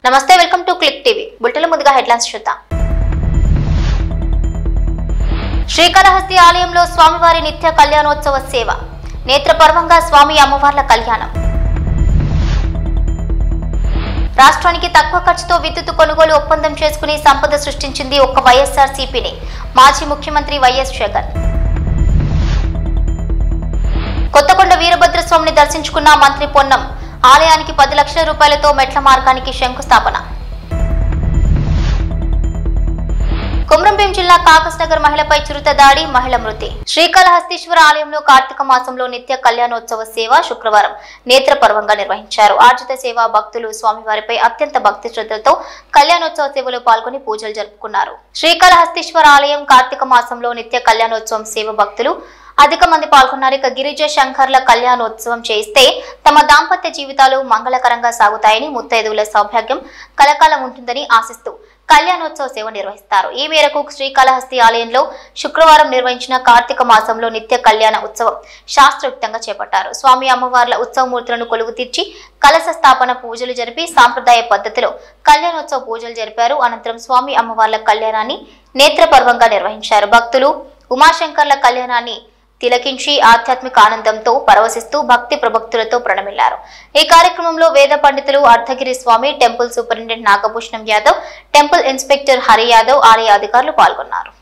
నమస్తే, welcome to click TV. బులెటిన్ల ముందుగా headlines చూద్దాం. శ్రీకాళహస్తి ఆలయంలో స్వామివారి నిత్య కళ్యాణోత్సవ సేవ, నేత్రపర్వంగా స్వామి అమ్మవార్ల కళ్యాణం. రాష్ట్రానికి తక్కువ ఖర్చుతో విద్యుత్ కొనుగోలు ఒప్పందం చేసుకుని సంపద సృష్టించింది ఒక్క వైఎస్ఆర్సీపీని మాజీ ముఖ్యమంత్రి వైఎస్ జగన్. కొత్తకొండ వీరభద్రస్వామిని దర్శించుకున్న మంత్రి పొన్నం. ఆలయానికి 10 లక్షల రూపాయలతో మెట్ల మార్గానికి శంకుస్థాపన. కొమరంభీం జిల్లా కాకస్ నగర్ మహిళపై చిరుత దాడి, మహిళ మృతి. శ్రీకాళహస్తీశ్వర ఆలయంలో కార్తీక మాసంలో నిత్య కళ్యాణోత్సవ సేవ శుక్రవారం నేత్రపర్వంగా నిర్వహించారు. ఆర్జిత సేవ భక్తులు స్వామివారిపై అత్యంత భక్తి శ్రద్ధలతో కళ్యాణోత్సవ సేవలో పాల్గొని పూజలు జరుపుకున్నారు. శ్రీకాళహస్తీశ్వర ఆలయం కార్తీక మాసంలో నిత్య కళ్యాణోత్సవం సేవ భక్తులు అధిక మంది పాల్గొన్నారు. ఇక గిరిజ శంకర్ల కళ్యాణోత్సవం చేస్తే తమ దాంపత్య జీవితాలు మంగళకరంగా సాగుతాయని, ముత్తైదువుల సౌభాగ్యం కలకాలం ఉంటుందని ఆశిస్తూ కళ్యాణోత్సవ సేవ నిర్వహిస్తారు. ఈ మేరకు శ్రీకాళహస్తి ఆలయంలో శుక్రవారం నిర్వహించిన కార్తీక మాసంలో నిత్య కళ్యాణ ఉత్సవం శాస్త్రోక్తంగా చేపట్టారు. స్వామి అమ్మవార్ల ఉత్సవమూర్తులను కొలువు తీర్చి కలశ స్థాపన పూజలు జరిపి సాంప్రదాయ పద్ధతిలో కళ్యాణోత్సవ పూజలు జరిపారు. అనంతరం స్వామి అమ్మవార్ల కళ్యాణాన్ని నేత్రపర్వంగా నిర్వహించారు. భక్తులు ఉమాశంకర్ల కళ్యాణాన్ని తిలకించి ఆధ్యాత్మిక ఆనందంతో పరవశిస్తూ భక్తి ప్రభక్తులతో ప్రణమిల్లారు. ఈ కార్యక్రమంలో వేద పండితులు, Ardhagiri Swami, temple superintendent Nagabhushanam Yadav, temple inspector Hari Yadav, ఆలయ అధికారులు పాల్గొన్నారు.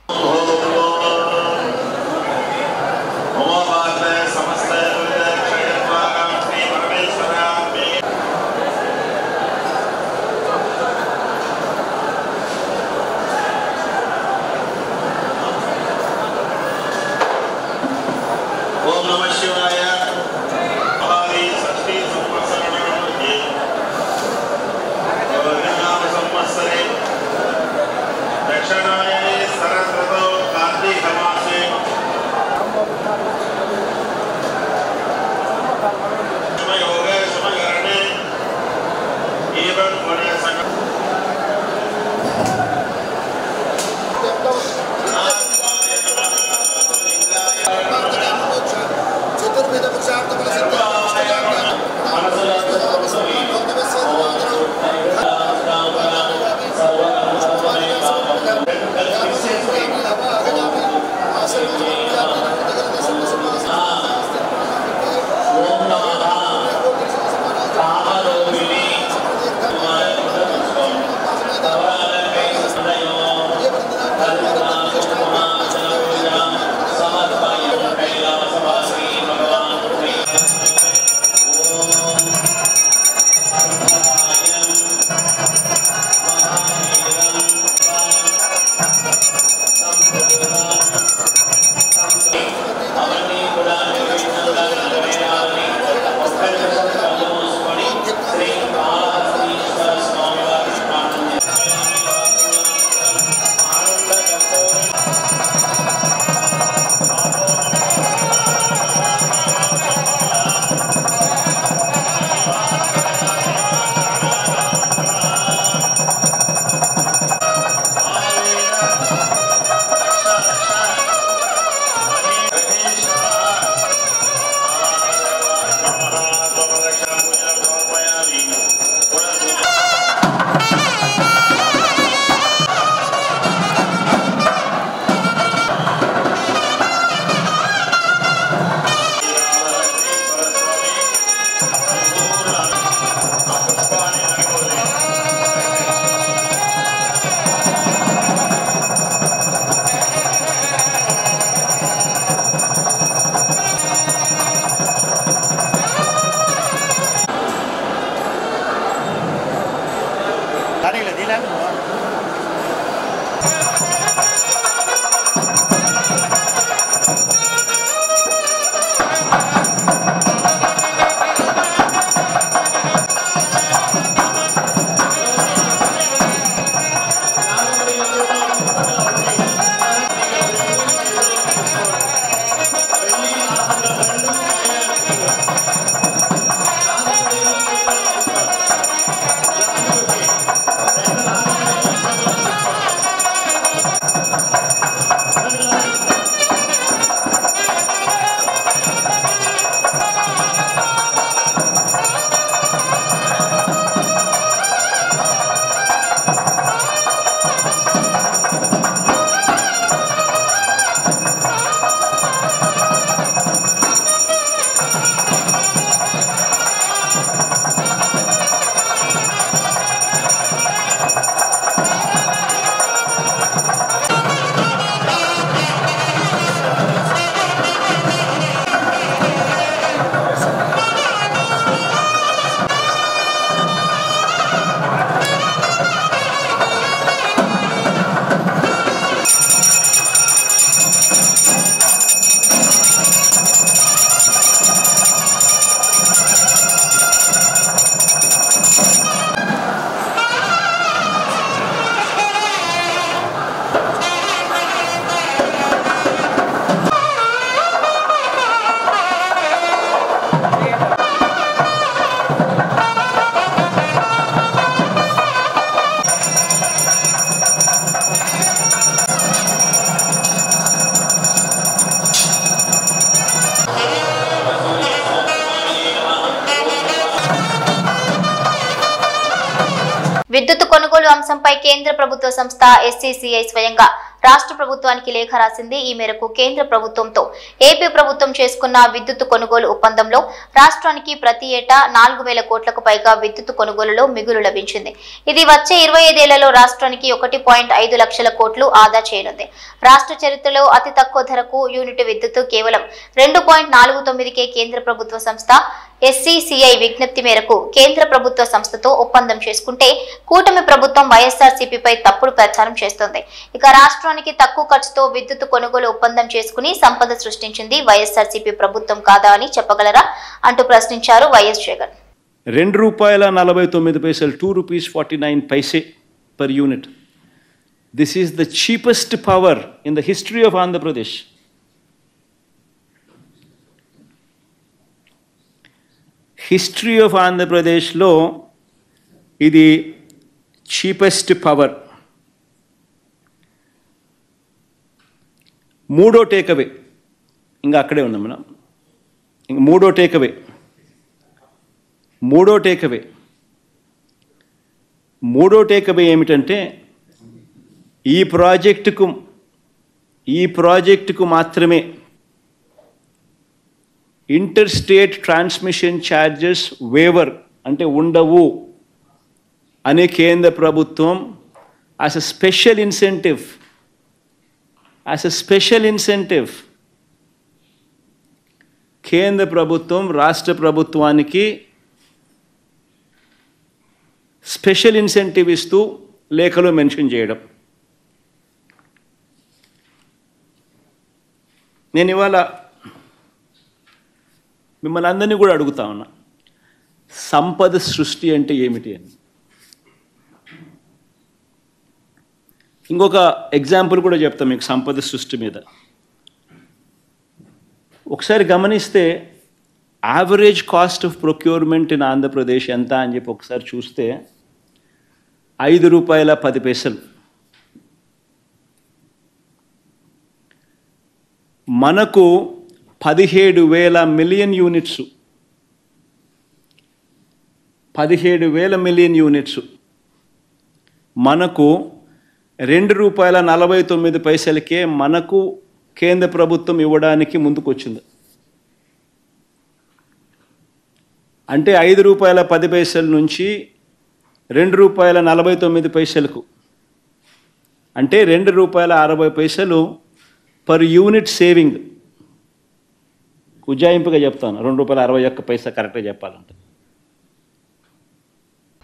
కొనుగోలు అంశంపై కేంద్ర ప్రభుత్వ సంస్థ SCCI స్వయంగా రాష్ట్ర ప్రభుత్వానికి లేఖ రాసింది. ఈ మేరకు కేంద్ర ప్రభుత్వంతో ఏపీ ప్రభుత్వం చేసుకున్న విద్యుత్ కొనుగోలు ఒప్పందంలో రాష్ట్రానికి ప్రతి ఏటా 4,000 కోట్లకు పైగా విద్యుత్ కొనుగోలులో మిగులు లభించింది. ఇది వచ్చే 25 ఏళ్లలో రాష్ట్రానికి 1.5 లక్షల కోట్లు ఆదా చేయనుంది. రాష్ట్ర చరిత్రలో అతి తక్కువ ధరకు యూనిట్ విద్యుత్ కేవలం 2.49కే కేంద్ర ప్రభుత్వ సంస్థ SCCI విజ్ఞప్తి మేరకు కేంద్ర ప్రభుత్వ సంస్థతో ఒప్పందం చేసుకుంటే కూటమి ప్రభుత్వం వైఎస్ఆర్సీపీపై తప్పుడు ప్రచారం చేస్తోంది. ఇక రాష్ట్రానికి తక్కువ ఖర్చుతో విద్యుత్ కొనుగోలు ఒప్పందం చేసుకుని సంపద సృష్టించింది వైఎస్ఆర్సీపీ ప్రభుత్వం కాదా అని చెప్పగలరా అంటూ ప్రశ్నించారు YS Jagan. ₹2.49 ₹2.49 per unit. This is the cheapest power in the history of Andhra Pradesh. History of ఆంధ్రప్రదేశ్లో ఇది చీపెస్ట్ పవర్. మూడో టేకవే ఇంకా అక్కడే ఉన్నాం మనం. ఇంక మూడో టేకవే ఏమిటంటే ఈ ప్రాజెక్టుకు మాత్రమే inter state transmission charges waiver అంటే ఉండవు అనే కేంద్ర ప్రభుత్వం యాజ్ ఎ స్పెషల్ ఇన్సెంటివ్ కేంద్ర ప్రభుత్వం రాష్ట్ర ప్రభుత్వానికి స్పెషల్ ఇన్సెంటివ్ ఇస్తూ లేఖలో మెన్షన్ చేయడం. నేను ఇవాళ మిమ్మల్ని అందరినీ కూడా అడుగుతా ఉన్నా, సంపద సృష్టి అంటే ఏమిటి అని. ఇంకొక ఎగ్జాంపుల్ కూడా చెప్తాం మీకు సంపద సృష్టి మీద. ఒకసారి గమనిస్తే average cost of procurement in Andhra Pradesh ఎంత అని చెప్పి ఒకసారి చూస్తే ₹5.10. మనకు 17,000 మిలియన్ యూనిట్స్ 17,000 మిలియన్ యూనిట్స్ మనకు ₹2.49కే మనకు కేంద్ర ప్రభుత్వం ఇవ్వడానికి ముందుకొచ్చింది. అంటే ₹5.10 నుంచి ₹2.49కు అంటే ₹2.60 పర్ యూనిట్ సేవింగ్. ఉజ్జాయింపుగా చెప్తాను, ₹2.61 కరెక్ట్గా చెప్పాలంటే.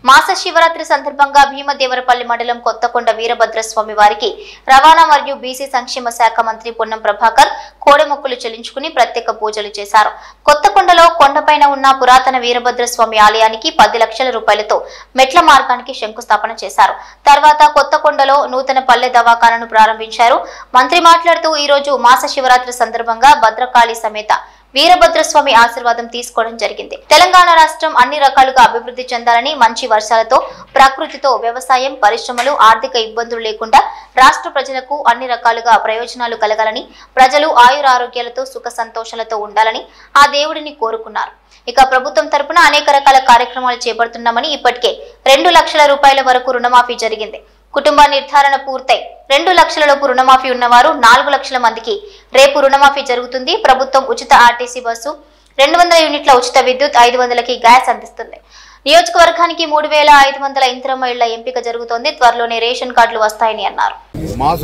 మాస శివరాత్రి సందర్భంగా భీమదేవరపల్లి మండలం కొత్తకొండ వీరభద్రస్వామి వారికి రవాణా మరియు బీసీ సంక్షేమ శాఖ మంత్రి పొన్నం ప్రభాకర్ కోడెమొక్కులు చెల్లించుకుని ప్రత్యేక పూజలు చేశారు. కొత్తకొండలో కొండపైన ఉన్న పురాతన వీరభద్రస్వామి ఆలయానికి 10 లక్షల రూపాయలతో మెట్ల మార్గానికి శంకుస్థాపన చేశారు. తర్వాత కొత్తకొండలో నూతన పల్లె దవాఖానను ప్రారంభించారు. మంత్రి మాట్లాడుతూ ఈ రోజు మాస శివరాత్రి సందర్భంగా భద్రకాళి సమేత వీరభద్రస్వామి ఆశీర్వాదం తీసుకోవడం జరిగింది. తెలంగాణ రాష్ట్రం అన్ని రకాలుగా అభివృద్ధి చెందాలని, మంచి వర్షాలతో ప్రకృతితో వ్యవసాయం, పరిశ్రమలు, ఆర్థిక ఇబ్బందులు లేకుండా రాష్ట్ర ప్రజలకు అన్ని రకాలుగా ప్రయోజనాలు కలగాలని, ప్రజలు ఆయురారోగ్యాలతో సుఖ సంతోషాలతో ఉండాలని ఆ దేవుడిని కోరుకున్నారు. ఇక ప్రభుత్వం తరపున అనేక రకాల కార్యక్రమాలు చేపడుతున్నామని, ఇప్పటికే 2 లక్షల రూపాయల వరకు రుణమాఫీ జరిగింది. కుటుంబ నిర్ధారణ పూర్తయి 2 లక్షలలోపు రుణమాఫీ ఉన్నవారు 4 లక్షల మందికి రేపు రుణమాఫీ జరుగుతుంది. ప్రభుత్వం ఉచిత ఆర్టీసీ బస్సు, 200 యూనిట్ల ఉచిత విద్యుత్, 500కి గ్యాస్ అందిస్తుంది. నియోజకవర్గానికి 3,500 ఇందిరమ్మ ఇళ్ల ఎంపిక జరుగుతోంది. త్వరలోనే రేషన్ కార్డులు వస్తాయని అన్నారు. మాస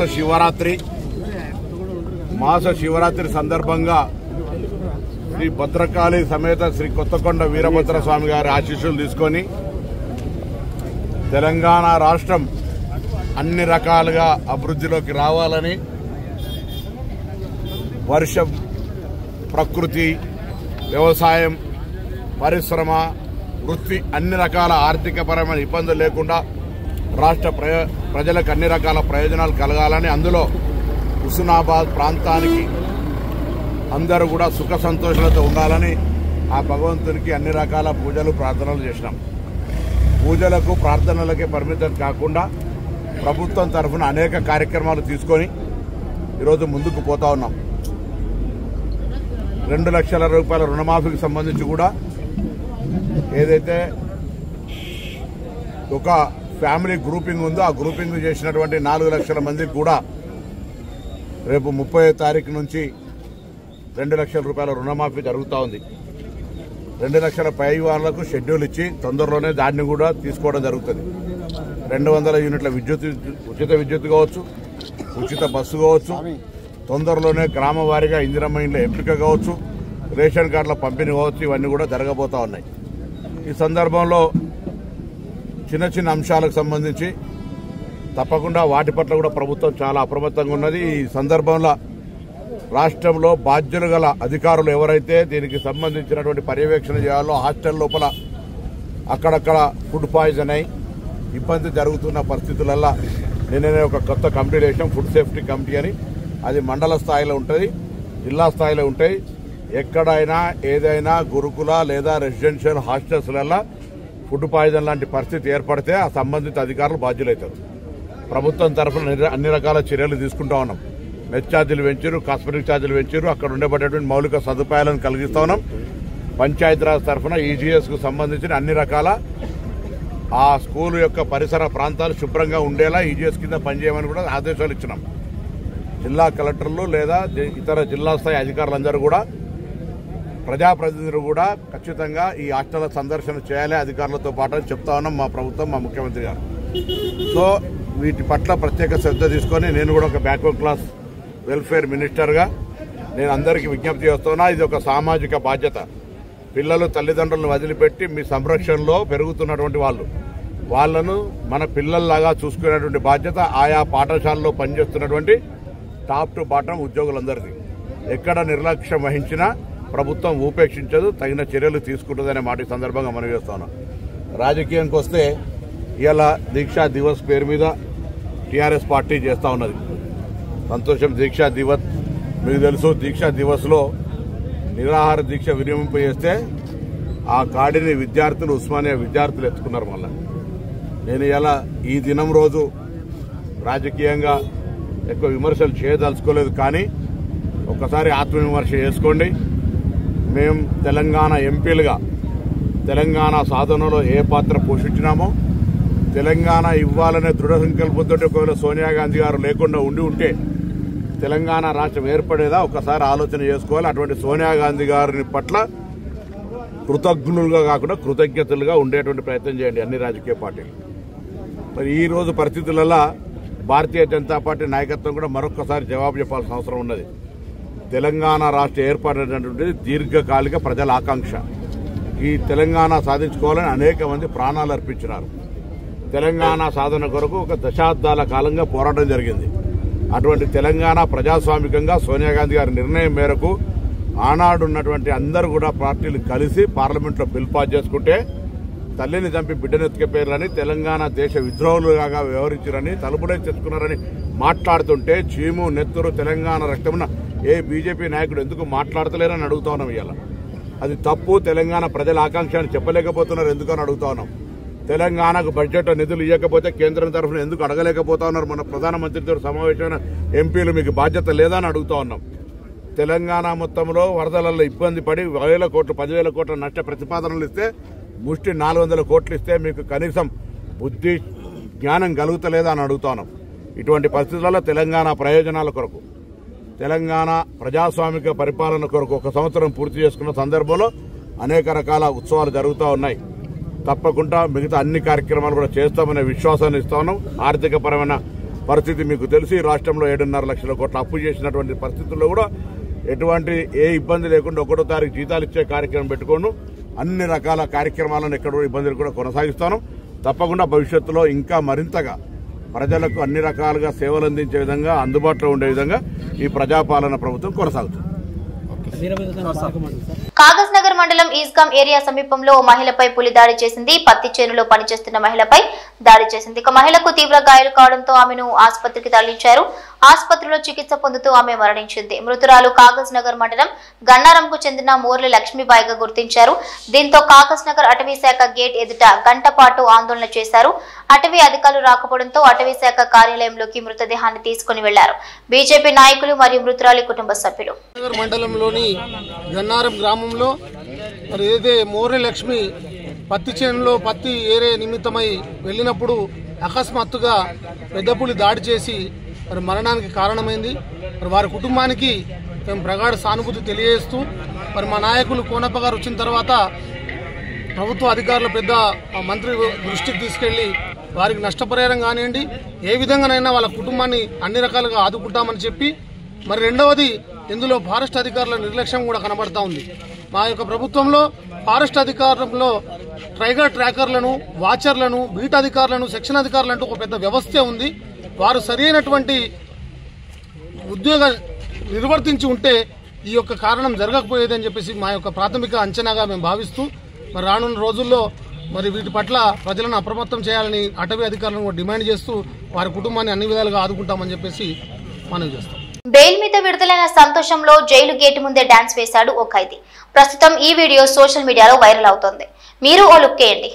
శివరాత్రి సందర్భంగా శ్రీ భద్రకాళి సమేత శ్రీ కొత్తకొండ వీరభద్ర స్వామి గారి ఆశీస్సులు తీసుకొని తెలంగాణ రాష్ట్రం అన్ని రకాలుగా అభివృద్ధిలోకి రావాలని, వర్షం, ప్రకృతి, వ్యవసాయం, పరిశ్రమ, వృత్తి అన్ని రకాల ఆర్థికపరమైన ఇబ్బందులు లేకుండా రాష్ట్ర ప్రజలకు అన్ని రకాల ప్రయోజనాలు కలగాలని, అందులో హుస్నాబాద్ ప్రాంతానికి అందరూ కూడా సుఖ సంతోషాలతో ఉండాలని ఆ భగవంతునికి అన్ని రకాల పూజలు, ప్రార్థనలు చేసినాం. పూజలకు, ప్రార్థనలకే పరిమితం కాకుండా ప్రభుత్వం తరఫున అనేక కార్యక్రమాలు తీసుకొని ఈరోజు ముందుకు పోతా ఉన్నాం. 2 లక్షల రూపాయల రుణమాఫీకి సంబంధించి కూడా ఏదైతే ఒక ఫ్యామిలీ గ్రూపింగ్ ఉందో ఆ గ్రూపింగ్ చేసినటువంటి 4 లక్షల మందికి కూడా రేపు 30వ తారీఖు నుంచి 2 లక్షల రూపాయల రుణమాఫీ జరుగుతూ ఉంది. 2 లక్షల పై వాళ్లకు షెడ్యూల్ ఇచ్చి తొందరలోనే దాన్ని కూడా తీసుకోవడం జరుగుతుంది. 200 యూనిట్ల ఉచిత విద్యుత్ కావచ్చు, ఉచిత బస్సు కావచ్చు, తొందరలోనే గ్రామ వారీగా ఇందిరమ్మ ఇండ్ల ఎంపిక కావచ్చు, రేషన్ కార్డుల పంపిణీ కావచ్చు, ఇవన్నీ కూడా జరగబోతా ఉన్నాయి. ఈ సందర్భంలో చిన్న చిన్న అంశాలకు సంబంధించి తప్పకుండా వాటి పట్ల కూడా ప్రభుత్వం చాలా అప్రమత్తంగా ఉన్నది. ఈ సందర్భంలో రాష్ట్రంలో బాధ్యులు గల అధికారులు ఎవరైతే దీనికి సంబంధించినటువంటి పర్యవేక్షణ చేయాలో హాస్టల్ లోపల అక్కడక్కడ ఫుడ్ పాయిజన్ అయి ఇబ్బంది జరుగుతున్న పరిస్థితులల్లో నిన్ననే ఒక కొత్త కమిటీ వేసాం, ఫుడ్ సేఫ్టీ కమిటీ అని. అది మండల స్థాయిలో ఉంటుంది, జిల్లా స్థాయిలో ఉంటాయి. ఎక్కడైనా ఏదైనా గురుకుల లేదా రెసిడెన్షియల్ హాస్టల్స్లలో ఫుడ్ పాయిజన్ లాంటి పరిస్థితి ఏర్పడితే ఆ సంబంధిత అధికారులు బాధ్యులవుతారు. ప్రభుత్వం తరఫున అన్ని రకాల చర్యలు తీసుకుంటా ఉన్నాం. మెస్ ఛార్జీలు పెంచారు, కాస్మెటిక్ ఛార్జీలు పెంచారు, అక్కడ ఉండబడేటువంటి మౌలిక సదుపాయాలను కలిగిస్తా ఉన్నాం. పంచాయతీరాజ్ తరఫున ఈజీఎస్కు సంబంధించిన అన్ని రకాల ఆ స్కూల్ యొక్క పరిసర ప్రాంతాలు శుభ్రంగా ఉండేలా ఈజీఎస్ కింద పనిచేయమని కూడా ఆదేశాలు ఇచ్చినాం. జిల్లా కలెక్టర్లు లేదా ఇతర జిల్లా స్థాయి అధికారులందరూ కూడా, ప్రజాప్రతినిధులు కూడా ఖచ్చితంగా ఈ హాస్టల్ సందర్శన చేయాలి అధికారులతో పాటు అని చెప్తా ఉన్నాం మా ప్రభుత్వం, మా ముఖ్యమంత్రి గారు. సో వీటి పట్ల ప్రత్యేక శ్రద్ధ తీసుకొని నేను కూడా ఒక బ్యాక్వర్డ్ క్లాస్ వెల్ఫేర్ మినిస్టర్గా నేను అందరికీ విజ్ఞప్తి చేస్తున్నా. ఇది ఒక సామాజిక బాధ్యత. పిల్లలు తల్లిదండ్రులను వదిలిపెట్టి మీ సంరక్షణలో పెరుగుతున్నటువంటి వాళ్ళను మన పిల్లల్లాగా చూసుకునేటువంటి బాధ్యత ఆయా పాఠశాలలో పనిచేస్తున్నటువంటి టాప్ టు బాటం ఉద్యోగులందరిది. ఎక్కడ నిర్లక్ష్యం వహించినా ప్రభుత్వం ఉపేక్షించదు, తగిన చర్యలు తీసుకుంటుందనే మాట ఈ సందర్భంగా మనం చేస్తున్నాం. రాజకీయానికి వస్తే ఇలా దీక్షా దివస్ పేరు మీద టీఆర్ఎస్ పార్టీ చేస్తూ ఉన్నది. సంతోషం. దీక్షా దివస్ మీకు తెలుసు, దీక్షా దివస్లో నిరాహార దీక్ష విరమింపు చేస్తే ఆ కాడిని విద్యార్థులు, ఉస్మానియా విద్యార్థులు ఎత్తుకున్నారు. మళ్ళా నేను ఇలా ఈ దినం రోజు రాజకీయంగా ఎక్కువ విమర్శలు చేయదలుచుకోలేదు, కానీ ఒకసారి ఆత్మవిమర్శ చేసుకోండి. మేము తెలంగాణ ఎంపీలుగా తెలంగాణ సాధనలో ఏ పాత్ర పోషించినామో, తెలంగాణ ఇవ్వాలనే దృఢ సంకల్పంతో ఒకవేళ సోనియా గాంధీ గారు లేకుండా ఉంటే తెలంగాణ రాష్ట్రం ఏర్పడేదా ఒకసారి ఆలోచన చేసుకోవాలి. అటువంటి సోనియా గాంధీ గారిని పట్ల కృతజ్ఞులుగా కాకుండా కృతజ్ఞతలుగా ఉండేటువంటి ప్రయత్నం చేయండి అన్ని రాజకీయ పార్టీలు. మరి ఈ రోజు పరిస్థితులలో భారతీయ జనతా పార్టీ నాయకత్వం కూడా మరొకసారి జవాబు చెప్పాల్సిన అవసరం ఉన్నది. తెలంగాణ రాష్ట్ర ఏర్పడినటువంటిది దీర్ఘకాలిక ప్రజల ఆకాంక్ష. ఈ తెలంగాణ సాధించుకోవాలని అనేక మంది ప్రాణాలు అర్పించినారు. తెలంగాణ సాధన కొరకు ఒక దశాబ్దాల కాలంగా పోరాటం జరిగింది. అటువంటి తెలంగాణ ప్రజాస్వామికంగా సోనియా గాంధీ గారి నిర్ణయం మేరకు ఆనాడున్నటువంటి అందరూ కూడా పార్టీలు కలిసి పార్లమెంట్లో బిల్ పాస్ చేసుకుంటే తల్లిని చంపి బిడ్డనెత్తికే పేర్లని, తెలంగాణ దేశ విద్రోహులుగా వ్యవహరించారని, తలుపుడే తెచ్చుకున్నారని మాట్లాడుతుంటే చీము నెత్తురు తెలంగాణ రక్తమున ఏ బీజేపీ నాయకుడు ఎందుకు మాట్లాడతలేరని అడుగుతా ఉన్నాం. ఇవాళ అది తప్పు. తెలంగాణ ప్రజల ఆకాంక్ష అని చెప్పలేకపోతున్నారు ఎందుకని అడుగుతా ఉన్నాం. తెలంగాణకు బడ్జెట్ నిధులు ఇవ్వకపోతే కేంద్రం తరఫున ఎందుకు అడగలేకపోతా ఉన్నారు? మన ప్రధానమంత్రితో సమావేశమైన ఎంపీలు మీకు బాధ్యత లేదా అని అడుగుతా ఉన్నాం. తెలంగాణ మొత్తంలో వరదలలో ఇబ్బంది పడి 1000 కోట్లు 10,000 కోట్ల నష్ట ప్రతిపాదనలు ఇస్తే ముష్టి 400 కోట్లు ఇస్తే మీకు కనీసం బుద్ధి జ్ఞానం కలుగుతలేదా అని అడుగుతా ఉన్నాం. ఇటువంటి పరిస్థితులలో తెలంగాణ ప్రయోజనాల కొరకు, తెలంగాణ ప్రజాస్వామిక పరిపాలన కొరకు 1 సంవత్సరం పూర్తి చేసుకున్న సందర్భంలో అనేక రకాల ఉత్సవాలు జరుగుతూ ఉన్నాయి. తప్పకుండా మిగతా అన్ని కార్యక్రమాలు కూడా చేస్తామనే విశ్వాసాన్ని ఇస్తా ఉన్నాం. ఆర్థిక పరమైన పరిస్థితి మీకు తెలిసి రాష్ట్రంలో 7.5 లక్షల కోట్ల అప్పు చేసినటువంటి పరిస్థితుల్లో కూడా ఎటువంటి ఏ ఇబ్బంది లేకుండా 1వ తారీఖు జీతాలు ఇచ్చే కార్యక్రమం పెట్టుకోను. అన్ని రకాల కార్యక్రమాలను ఎక్కడ ఇబ్బందులు కూడా కొనసాగిస్తాను. తప్పకుండా భవిష్యత్తులో ఇంకా మరింతగా ప్రజలకు అన్ని రకాలుగా సేవలు అందించే విధంగా, అందుబాటులో ఉండే విధంగా ఈ ప్రజాపాలన ప్రభుత్వం కొనసాగుతుంది. కాగజ్ నగర్ మండలం ఈస్గాం ఏరియా సమీపంలో ఓ మహిళపై పులి దాడి చేసింది. పత్తి చేనులో పనిచేస్తున్న మహిళపై దాడి చేసింది. ఇక మహిళకు తీవ్ర గాయాలు కావడంతో ఆమెను ఆసుపత్రికి తరలించారు. ఆసుపత్రిలో చికిత్స పొందుతూ ఆమె మరణించింది. మృతురాలు కాగజ్ నగర్ మండలం గన్నారంకు చెందిన మోర్లి లక్ష్మీబాయిగా గుర్తించారు. దీంతో కాగజ్ నగర్ అటవీ శాఖ గేట్ ఎదుట గంట పాటు ఆందోళన చేశారు. అటవీ అధికారులు రాకపోవడంతో అటవీ శాఖ కార్యాలయంలోకి మృతదేహాన్ని తీసుకుని వెళ్లారు బీజేపీ నాయకులు మరియు మృతురాలి కుటుంబ సభ్యులు. మండలంలోని గన్నారం గ్రామంలో మరి ఏదే మోర్లి లక్ష్మి పత్తి చేనులో పత్తి ఏరే నిమిత్తమై వెళ్ళినప్పుడు అకస్మాత్తుగా పెద్దపులి దాడి చేసి మరి మరణానికి కారణమైంది. మరి వారి కుటుంబానికి మేము ప్రగాఢ సానుభూతి తెలియజేస్తూ మరి మా నాయకులు కోనప్ప గారు వచ్చిన తర్వాత ప్రభుత్వ అధికారులు పెద్ద మంత్రి దృష్టికి తీసుకెళ్లి వారికి నష్టపరిహారం కానివ్వండి ఏ విధంగానైనా వాళ్ళ కుటుంబాన్ని అన్ని రకాలుగా ఆదుకుంటామని చెప్పి మరి రెండవది ఇందులో ఫారెస్ట్ అధికారుల నిర్లక్ష్యం కూడా కనబడతా ఉంది. మా యొక్క ప్రభుత్వంలో ఫారెస్ట్ అధికారంలో టైగర్ ట్రాకర్లను, వాచర్లను, బీట్ అధికారులను, సెక్షన్ అధికారులు అంటూ ఒక పెద్ద వ్యవస్థే ఉంది. వారు సరైనటువంటి ఉద్యోగ నిర్వర్తించి ఉంటే ఈ యొక్క కారణం జరగకపోయేదని చెప్పేసి మా యొక్క ప్రాథమిక అంచనాగా మేము భావిస్తూ మరి రానున్న రోజుల్లో మరి వీటి పట్ల ప్రజలను అప్రమత్తం చేయాలని అటవీ అధికారులను కూడా డిమాండ్ చేస్తూ వారి కుటుంబాన్ని అన్ని విధాలుగా ఆదుకుంటామని చెప్పేసి మనం చేస్తాం. బెయిల్ మీద విడుదలైన సంతోషంలో జైలు గేటు ముందే డాన్స్ వేశాడు ఓ ఖైదీ. ప్రస్తుతం ఈ వీడియో సోషల్ మీడియాలో వైరల్ అవుతోంది. మీరు ఓ లుక్ వేయండి.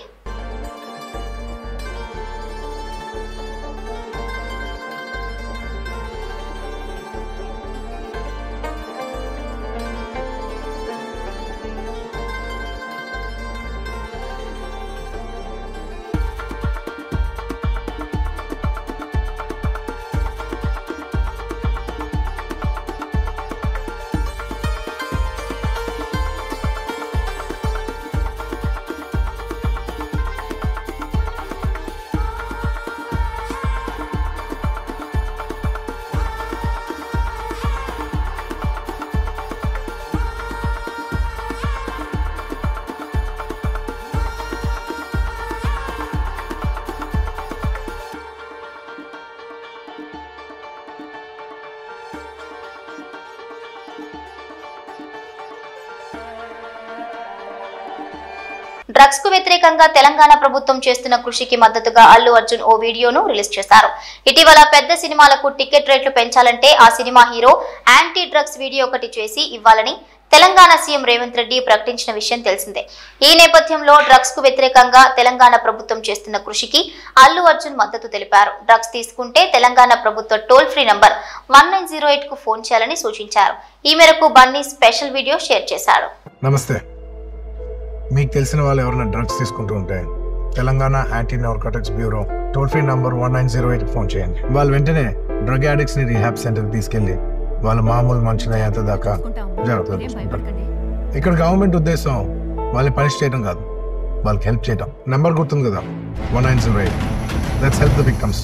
డ్రగ్స్ కు వ్యతిరేకంగా తెలంగాణ ప్రభుత్వం చేస్తున్న కృషికి మద్దతుగా అల్లు అర్జున్ ఓ వీడియోను రిలీజ్ చేశారు. ఇటీవల పెద్ద సినిమాలకు టికెట్ రేట్లు పెంచాలంటే ఆ cinema hero anti drugs video ఒకటి చేసి ఇవ్వాలని తెలంగాణ సీఎం రేవంత్ రెడ్డి ప్రకటించిన విషయం తెలిసిందే. ఈ నేపథ్యంలో డ్రగ్స్ కు వ్యతిరేకంగా తెలంగాణ ప్రభుత్వం చేస్తున్న కృషికి అల్లు అర్జున్ మద్దతు తెలిపారు. డ్రగ్స్ తీసుకుంటే తెలంగాణ ప్రభుత్వ టోల్ ఫ్రీ నంబర్ 1908 కు ఫోన్ చేయాలని సూచించారు. ఈ మేరకు బన్నీ స్పెషల్ వీడియో షేర్ చేశాడు. నమస్తే. మీకు తెలిసిన వాళ్ళు ఎవరైనా డ్రగ్స్ తీసుకుంటూ ఉంటే Telangana anti narcotics bureau toll free number 1908 కి ఫోన్ చేయండి. వాళ్ళు వెంటనే డ్రగ్ అడిక్ట్స్ ని రీహాబ్ సెంటర్ తీసుకెళ్లి వాళ్ళ మామూలు మనుషులు అయ్యేంత దాకా జాగ్రత్తలు తీసుకుంటారు. ఇక్కడ గవర్నమెంట్ ఉద్దేశం వాళ్ళని పనిష్ చేయడం కాదు, వాళ్ళకి హెల్ప్ చేయడం. నెంబర్ గుర్తుంది కదా, 1908. Let's help the victims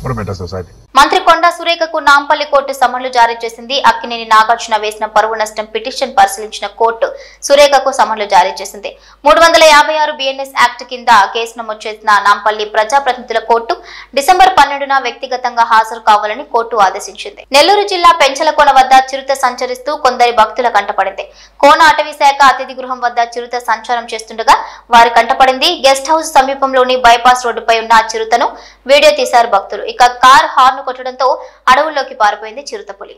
for a better society. మంత్రి కొండా సురేఖకు నాంపల్లి కోర్టు సమన్లు జారీ చేసింది. అక్కినేని నాగార్జున వేసిన పరువు నష్టం పిటిషన్ పరిశీలించిన కోర్టు సురేఖకు సమన్లు జారీ చేసింది. 356 బిఎన్ఎస్ యాక్ట్ కింద కేసు నమోదు చేసిన నాంపల్లి ప్రజాప్రతినిధుల కోర్టు డిసెంబర్ 12న వ్యక్తిగతంగా హాజరు కావాలని కోర్టు ఆదేశించింది. నెల్లూరు జిల్లా పెంచలకోన వద్ద చిరుత సంచరిస్తూ కొందరి భక్తుల కంటపడింది. కోన అటవీ శాఖ అతిథి గృహం వద్ద చిరుత సంచారం చేస్తుండగా వారి కంటపడింది. గెస్ట్ హౌస్ సమీపంలోని బైపాస్ రోడ్డుపై ఉన్న చిరుతను వీడియో తీశారు భక్తులు. ఇక కార్ హార్న్ కొట్టడంతో అడవుల్లోకి పారిపోయింది చిరుతపులి.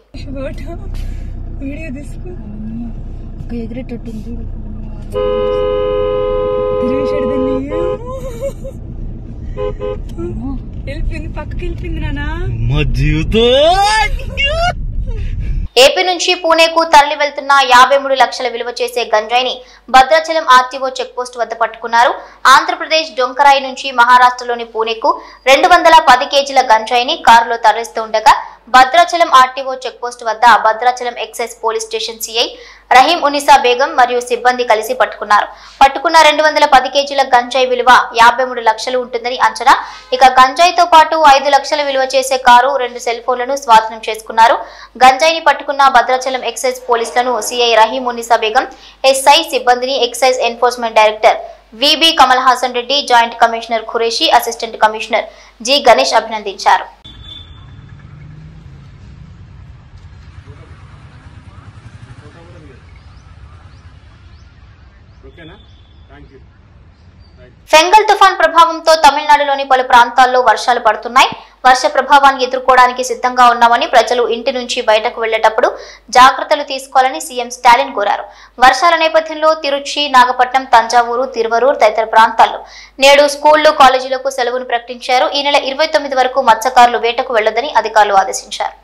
ఏపీ నుంచి పూణేకు తరలి వెళ్తున్న 53 లక్షల విలువ చేసే గంజాయిని భద్రాచలం ఆర్టీఓ చెక్పోస్ట్ వద్ద పట్టుకున్నారు. ఆంధ్రప్రదేశ్ డొంకరాయి నుంచి మహారాష్ట్రలోని పూణేకు 210 కేజీల గంజాయిని కారులో తరలిస్తూ ఉండగా భద్రాచలం ఆర్టీఓ చెక్పోస్ట్ వద్ద Bhadrachalam excise police station CI Rahim Unnisa Begum మరియు సిబ్బంది కలిసి పట్టుకున్నారు. పట్టుకున్న 210 కేజీల గంజాయి విలువ 53 లక్షలు ఉంటుందని అంచనా. ఇక గంజాయితో పాటు 5 లక్షల విలువ చేసే కారు, 2 సెల్ ఫోన్లను స్వాధీనం చేసుకున్నారు. గంజాయిని పట్టుకున్న భద్రాచలం ఎక్సైజ్ పోలీసులను సిఐ రహీం ఉనిసా బేగం, ఎస్ఐ సిబ్బందిని excise enforcement director VB Kamal Haasan Reddy, joint commissioner Qureshi, assistant commissioner G Ganesh అభినందించారు. ఫెంగల్ తుఫాన్ ప్రభావంతో తమిళనాడులోని పలు ప్రాంతాల్లో వర్షాలు పడుతున్నాయి. వర్ష ప్రభావాన్ని ఎదుర్కోవడానికి సిద్ధంగా ఉన్నామని ప్రజలు ఇంటి నుంచి బయటకు వెళ్లేటప్పుడు జాగ్రత్తలు తీసుకోవాలని సీఎం స్టాలిన్ కోరారు. వర్షాల నేపథ్యంలో తిరుచి, నాగపట్నం, తంజావూరు, తిరువరూర్ తదితర ప్రాంతాల్లో నేడు స్కూళ్లు, కాలేజీలకు సెలవును ప్రకటించారు. ఈ నెల 29 వరకు మత్స్యకారులు వేటకు వెళ్లొద్దని అధికారులు ఆదేశించారు.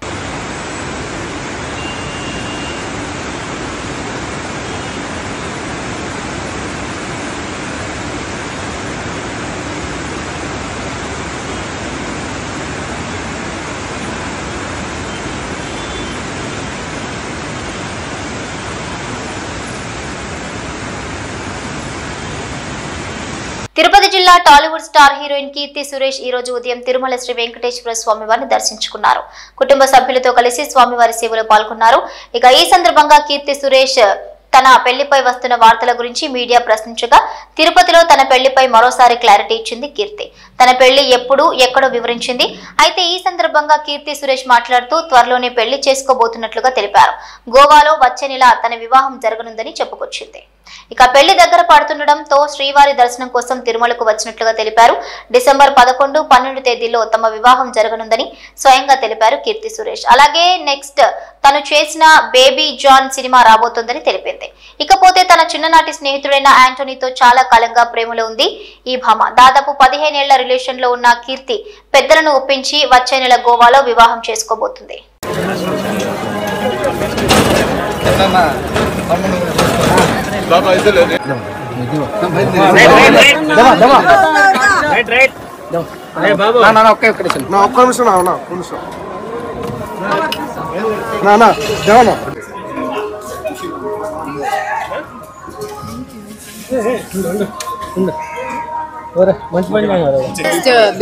తిరుపతి జిల్లా టాలీవుడ్ స్టార్ హీరోయిన్ కీర్తి సురేష్ ఈ రోజు ఉదయం తిరుమల శ్రీ వెంకటేశ్వర స్వామి వారిని దర్శించుకున్నారు. కుటుంబ సభ్యులతో కలిసి స్వామివారి సేవలో పాల్గొన్నారు. ఇక ఈ సందర్భంగా కీర్తి సురేష్ తన పెళ్లిపై వస్తున్న వార్తల గురించి మీడియా ప్రశ్నించగా తిరుపతిలో తన పెళ్లిపై మరోసారి క్లారిటీ ఇచ్చింది కీర్తి. తన పెళ్లి ఎప్పుడు ఎక్కడో వివరించింది. అయితే ఈ సందర్భంగా కీర్తి సురేష్ మాట్లాడుతూ త్వరలోనే పెళ్లి చేసుకోబోతున్నట్లుగా తెలిపారు. గోవాలో వచ్చే నెల తన వివాహం జరగనుందని చెప్పుకొచ్చింది. ఇక పెళ్లి దగ్గర పడుతుండటంతో శ్రీవారి దర్శనం కోసం తిరుమలకు వచ్చినట్లుగా తెలిపారు. డిసెంబర్ 11, 12 తేదీల్లో తమ వివాహం జరగనుందని స్వయంగా తెలిపారు కీర్తి సురేష్. అలాగే నెక్స్ట్ తను చేసిన బేబీ జాన్ సినిమా రాబోతోందని తెలిపింది. ఇకపోతే తన చిన్ననాటి స్నేహితుడైన యాంటోనీతో చాలా కాలంగా ప్రేమలో ఉంది ఈ భామ. దాదాపు 15 ఏళ్ల రిలేషన్ లో ఉన్న కీర్తి పెద్దలను ఒప్పించి వచ్చే నెల గోవాలో వివాహం చేసుకోబోతుంది.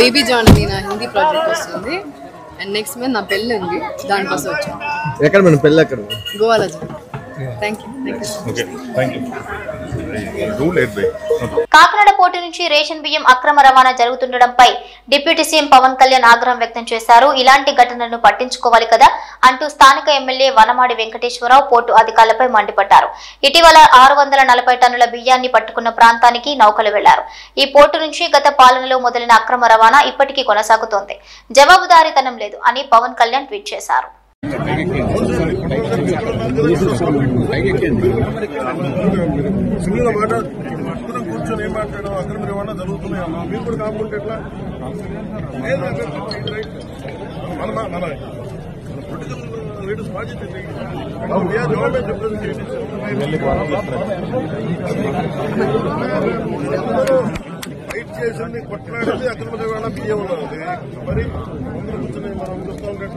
బేబీ జాన్ అని నా హిందీ ప్రాజెక్ట్ వస్తుంది అండ్ నెక్స్ట్ మంత్ నా పెళ్ళి ఉంది, దానికోసం వచ్చాను. ఎక్కడ మేడం పెళ్ళి? ఎక్కడ? గోవాలో. కాకినాడ పోటీ నుంచి రేషన్ బియ్యం అక్రమ రవాణా జరుగుతుండటంపై డిప్యూటీ సీఎం పవన్ కళ్యాణ్ ఆగ్రహం వ్యక్తం చేశారు. ఇలాంటి ఘటనలను పట్టించుకోవాలి కదా అంటూ స్థానిక ఎమ్మెల్యే వనమాడి వెంకటేశ్వరరావు పోర్టు అధికారులపై మండిపడ్డారు. ఇటీవల 640 టన్నుల బియ్యాన్ని పట్టుకున్న ప్రాంతానికి నౌకలు వెళ్లారు. ఈ పోర్టు నుంచి గత పాలనలో మొదలైన అక్రమ రవాణా ఇప్పటికీ కొనసాగుతోంది. జవాబుదారీతనం లేదు అని పవన్ కళ్యాణ్ ట్వీట్ చేశారు. కూర్చొని ఏం మాట్లాడడం అక్రమ రవాణా జరుగుతున్నాయమ్మా, మీరు కూడా కాకుంటే ఎట్లా? మన పొలిటికల్ లీడర్స్ బాధ్యత గవర్నమెంట్ రిప్రజెంటేటివ్స్ ఫైట్ చేసింది, కొట్లాడింది అక్రమ రవాణా బియ్యం ఉన్నది. మరి అందరూ కూర్చొని మనం చూస్తూ ఉంటాం.